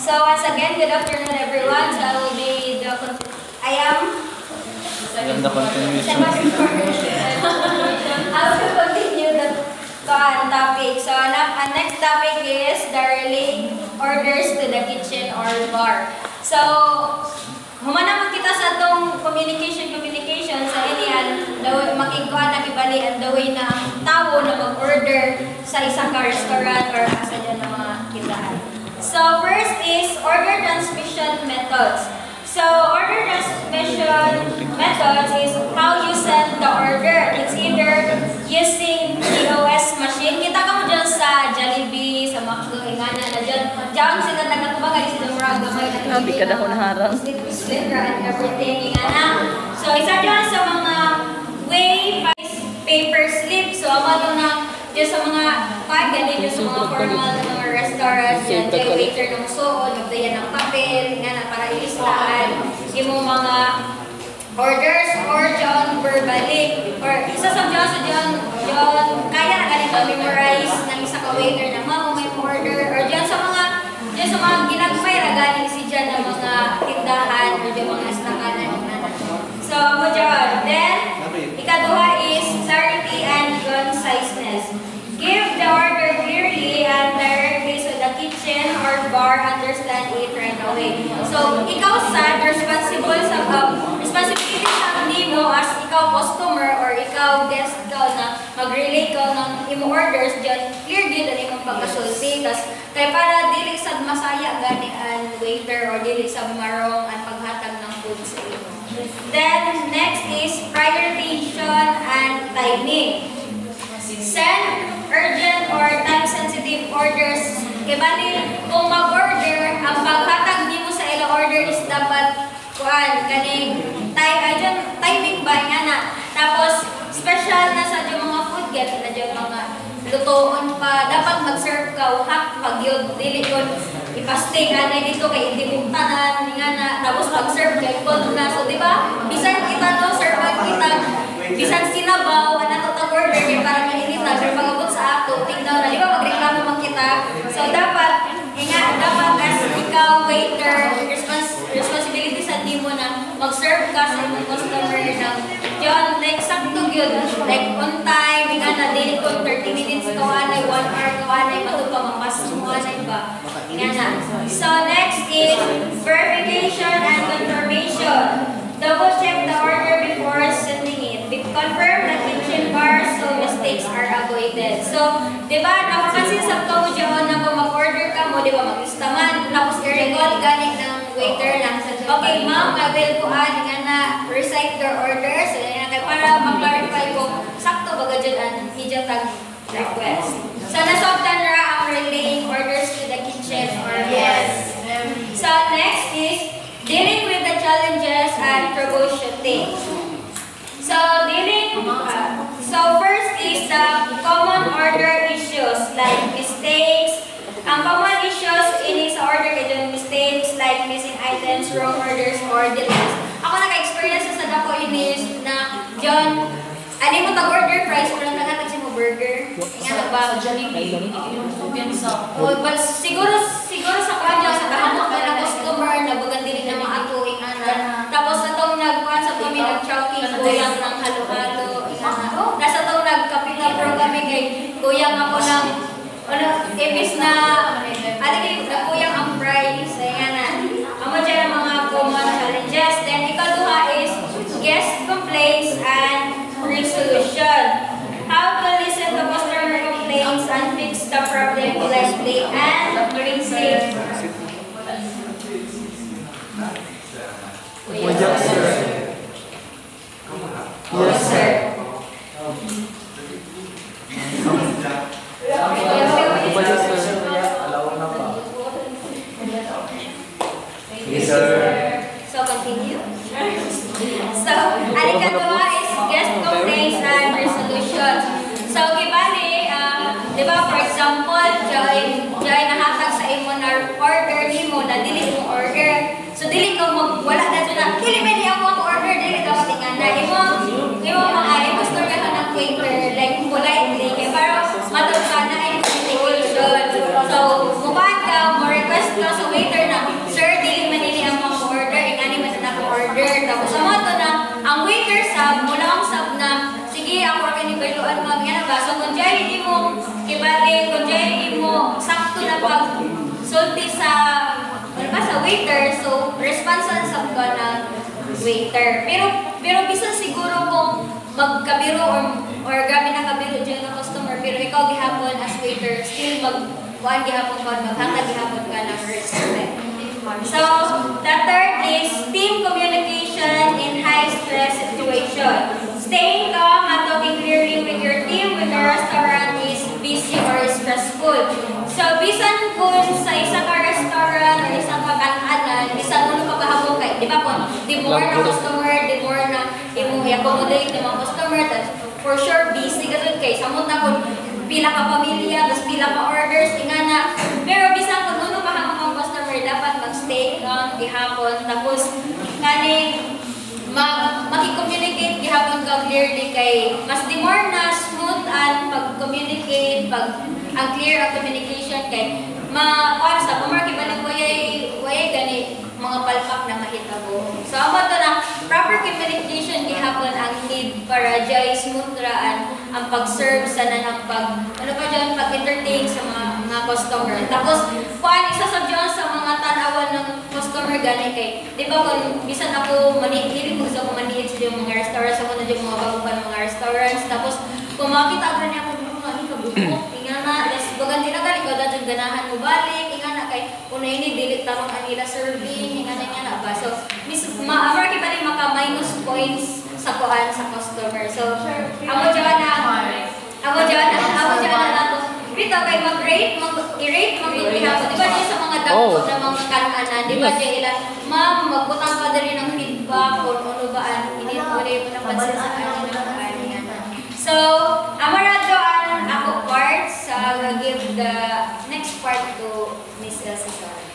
So once again, good afternoon everyone. So I will be the I am the continuation. I will continue the topic. So our next topic is the relay orders to the kitchen or bar. So humana man kita sa atong communication sa inian makigkuan na kibali ang the way na ang tawo na mag-order sa isang restaurant or asa dyan na mga kitaan. So first is order transmission methods. So order transmission methods is how you send the order. It's either using POS machine. Kita ka mo dyan sa Jollibee, sa McDo, ingana na dyan. Diyan sila nagkatubagay sila murag gamay na Nabi ka dahon harang. Slipper and everything, ingana. So isa dyan sa mga way paper slip. So amado na dyan sa mga ganyan dyan sa mga formal na mga restaurants, dyan dyan waiter ng suod, magdayan ng papel, ingana para ilistahan yung mga orders or dyan verbally. Or isa sa dyan kaya na ganito memorize ng isa ka waiter na mamo may order or dyan sa mga ginagmay na galing si dyan ng mga tindahan or dyan mga estakanan. So mo dyan. Then ikaduha is clarity and conciseness. Give the order clearly and directly so the kitchen or bar understand it right away. So ikaw sa responsibility sa nimo as ikaw customer or ikaw guest ka na mag-relay ka ng imo orders dyan, clear din ang imong pagkasulti kay para dili sad masaya gani ang waiter or dili sad marong ang paghatag ng food sa imo. Then next is prioritization and timing. Send urgent or time-sensitive orders. Kaya bali, kung mag-order, ang paghatag nimo sa ilang order is dapat kaning timing ba nga na. Tapos, special na sa mga food get na dyan mga lutoon pa. Dapat mag-serve ka, hak, pag yun, dili yun, ipasting, anay dito kay hindi buktanan, nga na. Tapos pag-serve kay cold na. So, di ba? Bisan kita no, serve kita. Bisan sinabaw, nato order kay para mainita, pero pag-abot sa ato, tingnan na, di ba magreklamo man kita? So dapat as ikaw waiter, responsibility sa nimo na mag-serve ka sa imong customer ng yun, like sakto yun, like on time, nga na, daily kung 30 minutes kawanay, 1 hour kawanay, matupa, mapas mo kawanay ba? Nga na. So next is verification and confirmation. Double check the order before sending it. Confirm the kitchen bar so mistakes are avoided. So, di ba, nakakasin sa kao dyan na kung mag-order ka mo, di ba, mag-istaman, tapos i-recall galing ng waiter lang. Okay, ma'am, I will go add nga na recite your order. So, yan natin, para mag-clarify ko, sakto baga dyan ang media tag request. So, nasabtan ra ang relaying orders to the kitchen or yes. So, next is dealing with the challenges and troubleshooting. So first is the common order issues like mistakes. Ang common issues ini sa order kay dyan mistakes like missing items, wrong orders, or delays. Ako naka-experience sa dako ini na dyan, ano mo tag-order price pero naghatag siya mo burger. Nga ba sa Jollibee? Siguro sa kanya sa kahamot na customer na bagan dili na maatuing ana. Tapos sa tong nagkuhan sa kami nag-chowking kuyang ng halo-halo. Nasa tong nagkapila pro kami kay kuyang ako ng ibis na kuyang ang price. Ayan na. Amo dyan ang mga common challenges. Then ikaduha is guest complaints and resolution. How to listen to customer complaints and fix the problem politely and correctly. Yes, sir. Yes, sir. Yes, sir. So, continue. So, alikadua is guest complaints and resolutions. So, kibali, di ba, for example, jay nahatag sa imo na order nimo na dili mo order. So, dili ka wala na dyan na, dili may di ako order, dili ka matingan na. Imo store ka ng waiter, like, politely, kaya para matapos na ay communication. So, mubad ka, mo request ka sa waiter na Di ba, kung dyan mo, sakto na pag sulti sa, ano ba, sa waiter, so, responsan sa ka ng waiter. Pero bisan siguro kung magkabiro or grabe na kabiro dyan ng customer, pero ikaw gihapon as waiter, still kuhaan gihapon ka, maghatag gihapon ka ng respect. So, the third is team communication in high-stress situation. Staying calm and talking clearly with your team when the restaurant is busy or stressful. So, bisan kung sa isang restaurant or isang kakanan, bisan mo pa kahapon kay, di ba po, the more na customer, the more na i-accommodate ng mga customer, for sure, busy kasi kay samot na kung pila ka pamilya, tapos pila ka orders, ingana. Pero bisan kung ano pa ang mga customer, dapat mag-stay calm gihapon. Tapos, maki-communicate gihapon ka clearly kay mas di more na smooth and pag-communicate, ang clear ang communication kay para sa pumarki balik wayay gani mga palpak na mahitabo. So, about na proper communication gihapon ang need para jay smooth raan ang pag-serve sa nanang pag-entertain sa mga customer. Tapos, isa sa dyan sa mga tanawan ng customer gani kay, di ba kung bisan ako manihilig ko sa kumaniit sa yung mga restaurants, ako na yung mga bagupan mga restaurants. Tapos, kung makita ko niya kung ano kabukok, ingana, bagan din na gani ko dahil ganahan mo balik, ingana kay, una ini dilit tarong ang ila serving, ingana ba. So, maamar kita rin maka-minus points sa kuan sa customer. So, amo dyan na to. Dito kay i-rate mag-ihapon. Di ba dyan sa mga dagpo na mga kanan, di ba dyan ilan, ma'am, magbutang ka din ng feedback kung ano ba ang init-ulit mo na pansin sa kanya ng kanya. So, amarado ang ako part sa give the next part to Miss Elsa.